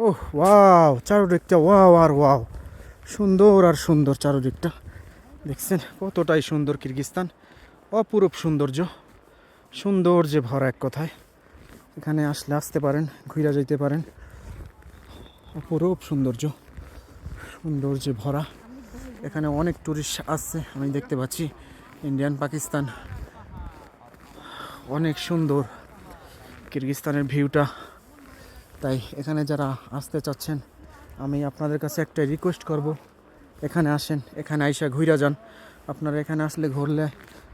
ওহ wow, চারদিকটা wow আর wow, সুন্দর আর সুন্দর চারদিকটা। দেখছেন কতটাই সুন্দর কিরগিজস্তান, অপরূপ সৌন্দর্য, সৌন্দর্যে ভরা এক কথায়। এখানে আসলে আসতে পারেন, ঘুরে যেতে পারেন। অপরূপ সৌন্দর্য, সৌন্দর্যে ভরা। এখানে অনেক টুরিস্ট আসছে, আমি দেখতে পাচ্ছি। ইন্ডিয়ান, পাকিস্তান, অনেক সুন্দর কিরগিজস্তানের ভিউটা। তাই এখানে যারা আসতে চাচ্ছেন, আমি আপনাদের কাছে একটা রিকোয়েস্ট করব, এখানে আসেন, এখানে আইসা ঘুরে যান। আপনারা এখানে আসলে ঘুরলে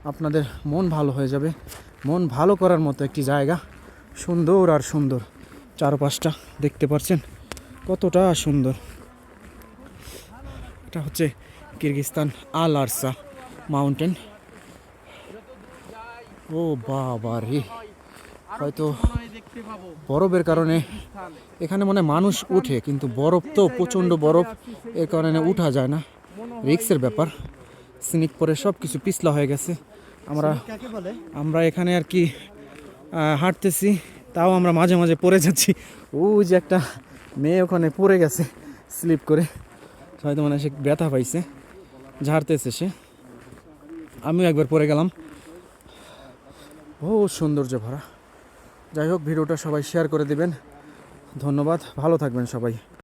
আপনাদের মন ভালো হয়ে যাবে। মন ভালো করার মতো একটি জায়গা, সুন্দর আর সুন্দর। চারপাশটা দেখতে পাচ্ছেন কতটা সুন্দর। এটা হচ্ছে কিরগিজস্তান আল আরসা মাউন্টেন। ও বাবা রে, হয়তো বরফের কারণে এখানে মনে হয় মানুষ উঠে, কিন্তু বরফ তো প্রচণ্ড বরফ, এর কারণে উঠা যায় না, রিক্সের ব্যাপার। স্নিক পরে সব কিছু পিছলা হয়ে গেছে। আমরা এখানে আর কি হাঁটতেছি, তাও আমরা মাঝে মাঝে পড়ে যাচ্ছি। ওই যে একটা মেয়ে ওখানে পড়ে গেছে স্লিপ করে, হয়তো মানে সে ব্যথা পাইছে, ঝাড়তেছে সে। আমিও একবার পড়ে গেলাম। বহু সৌন্দর্য ভরা। যাই হোক, ভিডিওটা সবাই শেয়ার করে দিবেন। ধন্যবাদ, ভালো থাকবেন সবাই।